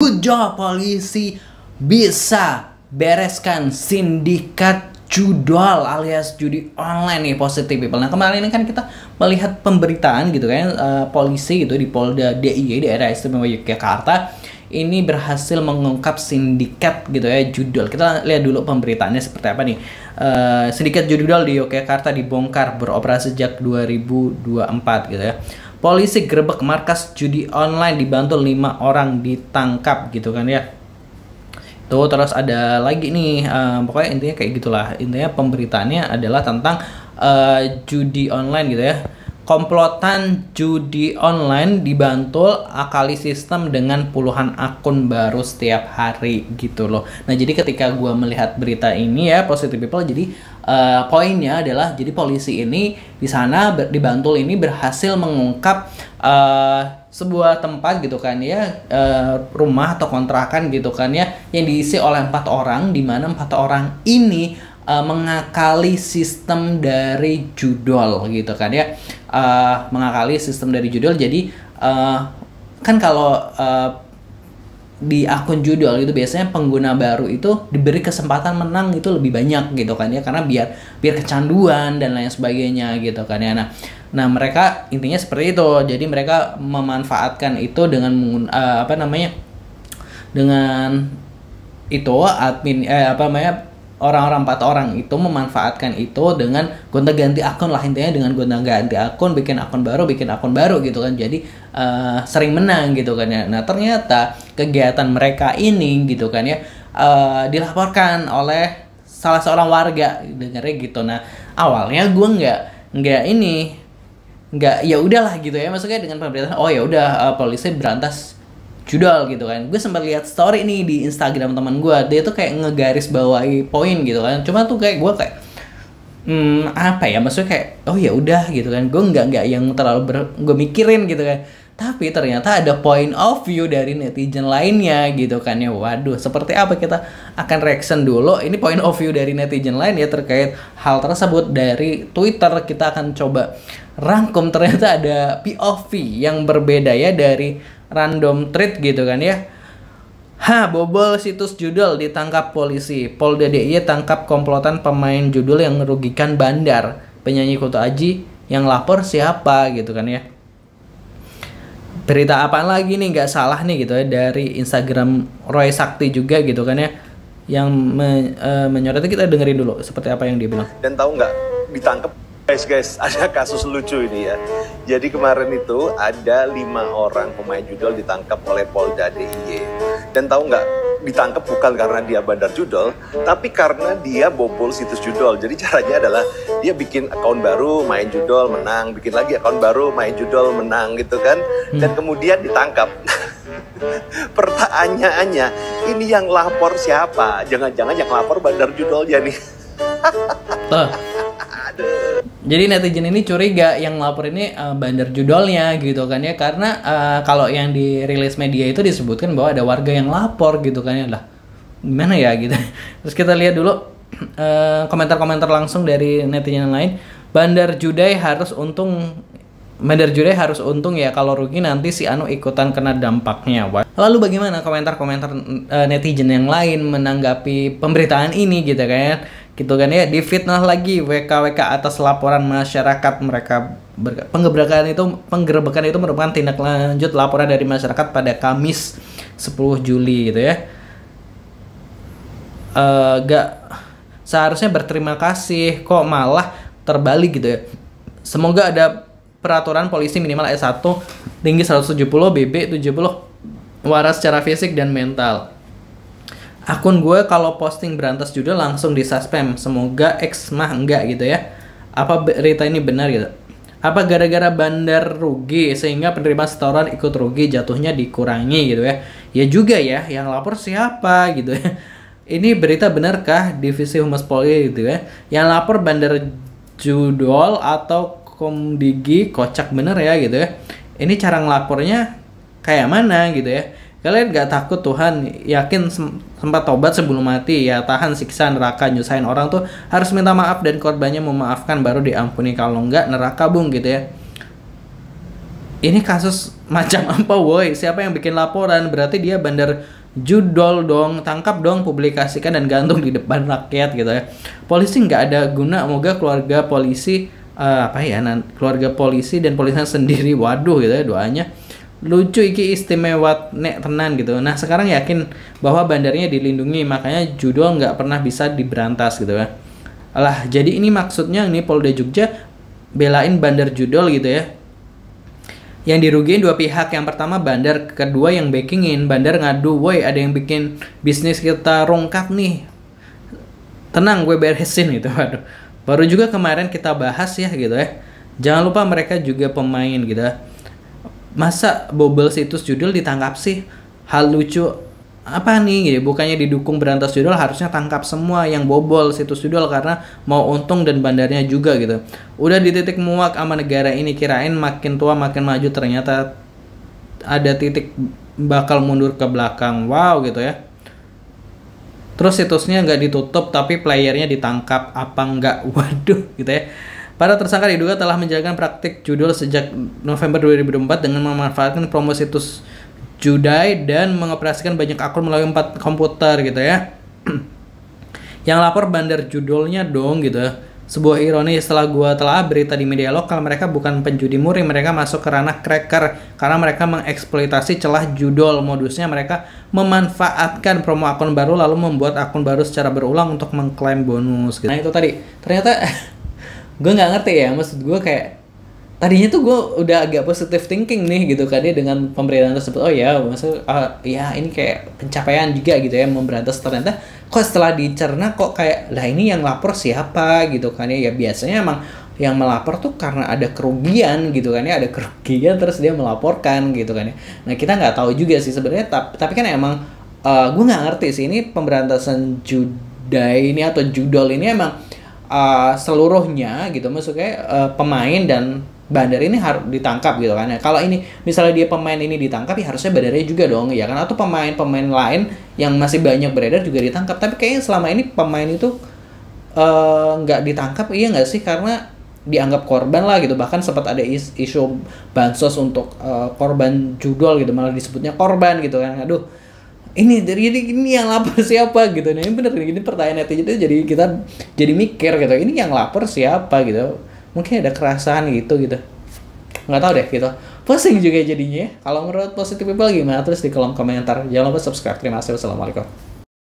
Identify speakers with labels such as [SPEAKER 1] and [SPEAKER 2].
[SPEAKER 1] Good job polisi, bisa bereskan sindikat judol alias judi online nih, positive people. Nah kemarin ini kan kita melihat pemberitaan gitu kan, polisi gitu di Polda DIY daerah istimewa Yogyakarta ini berhasil mengungkap sindikat gitu ya judol. Kita lihat dulu pemberitaannya seperti apa nih. Sindikat judol di Yogyakarta dibongkar, beroperasi sejak 2024 gitu ya. Polisi gerebek markas judi online, dibantu 5 orang ditangkap gitu kan ya. Tuh terus ada lagi nih, pokoknya intinya kayak gitulah. Intinya pemberitaannya adalah tentang judi online gitu ya. Komplotan judi online dibantul, akali sistem dengan puluhan akun baru setiap hari gitu loh. Nah jadi ketika gua melihat berita ini ya, positive people, jadi poinnya adalah jadi polisi ini di sana di Bantul ini berhasil mengungkap sebuah tempat gitu kan ya, rumah atau kontrakan gitu kan ya, yang diisi oleh 4 orang, di mana 4 orang ini mengakali sistem dari judol gitu kan ya, mengakali sistem dari judol. Jadi kan kalau di akun judol itu biasanya pengguna baru itu diberi kesempatan menang itu lebih banyak gitu kan ya, karena biar kecanduan dan lain sebagainya gitu kan ya. Nah mereka intinya seperti itu. Jadi mereka memanfaatkan itu dengan dengan itu admin orang-orang 4 orang itu memanfaatkan itu dengan gonta-ganti akun lah, intinya dengan gonta-ganti akun, bikin akun baru gitu kan. Jadi sering menang gitu kan ya. Nah ternyata kegiatan mereka ini gitu kan ya dilaporkan oleh salah seorang warga, dengarnya gitu. Nah awalnya gue nggak ya udahlah gitu ya, maksudnya dengan pemberitaan oh ya udah polisi berantas judol gitu kan. Gue sempat lihat story nih di Instagram teman gue, dia tuh kayak ngegaris bawahi poin gitu kan. Cuma tuh kayak gue kayak apa ya, maksudnya kayak oh ya udah gitu kan. Gue nggak yang terlalu gue mikirin gitu kan. Tapi ternyata ada point of view dari netizen lainnya gitu kan ya. Waduh, seperti apa, kita akan reaction dulu. Ini point of view dari netizen lain ya terkait hal tersebut dari Twitter. Kita akan coba rangkum, ternyata ada POV yang berbeda ya dari random tweet gitu kan ya. Bobol situs judol ditangkap polisi. Polda DIY tangkap komplotan pemain judul yang merugikan bandar. Penyanyi Kunto Aji yang lapor siapa gitu kan ya. Berita apaan lagi nih, nggak salah nih gitu ya, dari Instagram Roy Sakti juga gitu kan ya, yang menyoroti. Kita dengerin dulu seperti apa yang dia bilang.
[SPEAKER 2] Dan tahu nggak, ditangkap guys, ada kasus lucu ini ya. Jadi kemarin itu ada 5 orang pemain judol ditangkap oleh Polda DIY. Dan tahu nggak, ditangkap bukan karena dia bandar judol, tapi karena dia bobol situs judol. Jadi caranya adalah dia bikin akun baru, main judol, menang, bikin lagi akun baru, main judol, menang gitu kan. Dan kemudian ditangkap. Pertanyaannya, ini yang lapor siapa? Jangan-jangan yang lapor bandar judolnya nih.
[SPEAKER 1] Jadi netizen ini curiga yang lapor ini bandar judolnya gitu kan ya, karena kalau yang dirilis media itu disebutkan bahwa ada warga yang lapor gitu kan ya. Lah gimana ya gitu. Terus kita lihat dulu komentar-komentar langsung dari netizen lain. Bandar judai harus untung ya, kalau rugi nanti si Anu ikutan kena dampaknya. Lalu bagaimana komentar-komentar netizen yang lain menanggapi pemberitaan ini gitu kan ya. Difitnah lagi WKWK atas laporan masyarakat. Mereka penggerebekan itu merupakan tindak lanjut laporan dari masyarakat pada Kamis 10 Juli gitu ya. Gak seharusnya berterima kasih, kok malah terbalik gitu ya. Semoga ada peraturan polisi minimal S1 tinggi 170, BB 70, waras secara fisik dan mental. Akun gue kalau posting berantas judul langsung disuspend. Semoga X mah enggak gitu ya. Apa berita ini benar gitu? Apa gara-gara bandar rugi sehingga penerima setoran ikut rugi, jatuhnya dikurangi gitu ya? Ya juga ya, yang lapor siapa gitu ya? Ini berita benarkah? Divisi Humas Polri gitu ya? Yang lapor bandar judol atau Komdigi, kocak bener ya gitu ya. Ini cara ngelapornya kayak mana gitu ya? Kalian gak takut Tuhan? Yakin sempat tobat sebelum mati? Ya tahan siksa neraka, nyusahin orang tuh harus minta maaf dan korbannya memaafkan baru diampuni. Kalau enggak neraka bung gitu ya. Ini kasus macam apa woi? Siapa yang bikin laporan? Berarti dia bandar judol dong, tangkap dong, publikasikan dan gantung di depan rakyat gitu ya. Polisi nggak ada guna, moga keluarga polisi keluarga polisi dan polisian sendiri, waduh gitu ya doanya. Lucu iki istimewa nek tenan gitu. Nah sekarang yakin bahwa bandarnya dilindungi, makanya judol nggak pernah bisa diberantas gitu ya. Alah, jadi ini maksudnya ini Polda Jogja belain bandar judol gitu ya. Yang dirugiin dua pihak, yang pertama bandar, kedua yang backingin. Bandar ngadu, woi ada yang bikin bisnis kita rongkap nih, tenang gue beresin gitu. Waduh, baru juga kemarin kita bahas ya gitu ya. Jangan lupa mereka juga pemain gitu ya. Masa bobel situs judul ditangkap sih? Hal lucu apa nih gitu. Bukannya didukung berantas judul, harusnya tangkap semua yang bobol situs judul karena mau untung dan bandarnya juga gitu. Udah di titik muak sama negara ini, kirain makin tua makin maju, ternyata ada titik bakal mundur ke belakang. Wow gitu ya. Terus situsnya nggak ditutup tapi playernya ditangkap, apa nggak? Waduh gitu ya. Para tersangka diduga telah menjalankan praktik judul sejak November 2004 dengan memanfaatkan promo situs Judai dan mengoperasikan banyak akun melalui 4 komputer gitu ya. Yang lapor bandar judulnya dong gitu. Sebuah ironi, setelah gua telah berita di media lokal, mereka bukan penjudi murni, mereka masuk ke ranah cracker karena mereka mengeksploitasi celah judul. Modusnya mereka memanfaatkan promo akun baru lalu membuat akun baru secara berulang untuk mengklaim bonus gitu. Nah itu tadi ternyata gue nggak ngerti ya, maksud gue kayak tadinya tuh gue udah agak positive thinking nih gitu kan ya dengan pemberitaan tersebut. Oh ya maksud ya ini kayak pencapaian juga gitu ya memberantas. Ternyata kok setelah dicerna kok kayak lah ini yang lapor siapa gitu kan ya. Ya biasanya emang yang melapor tuh karena ada kerugian gitu kan ya, ada kerugian terus dia melaporkan gitu kan ya. Nah kita nggak tahu juga sih sebenarnya, tapi kan emang gue nggak ngerti sih ini pemberantasan judai ini atau judol ini emang seluruhnya gitu, maksudnya pemain dan bandar ini harus ditangkap gitu kan ya. Kalau ini misalnya dia pemain ini ditangkap ya harusnya bandarnya juga dong ya kan, atau pemain-pemain lain yang masih banyak beredar juga ditangkap. Tapi kayaknya selama ini pemain itu nggak ditangkap, iya nggak sih, karena dianggap korban lah gitu. Bahkan sempat ada isu bansos untuk korban judol gitu, malah disebutnya korban gitu kan. Aduh, ini yang lapor siapa gitu. Nah ini bener ini pertanyaan netizen itu jadi kita jadi mikir gitu, ini yang lapor siapa gitu. Mungkin ada kerasaan gitu nggak tahu deh gitu, pusing juga jadinya. Kalau menurut Positive People gimana, tulis di kolom komentar. Jangan lupa subscribe. Terima kasih. Wassalamualaikum.